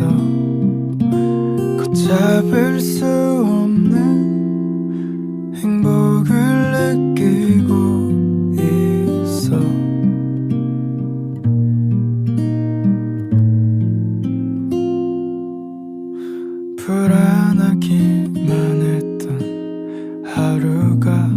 있어. 걷잡을 수 없는 행복을 느끼고 있어. 불안하기만 했던 하루가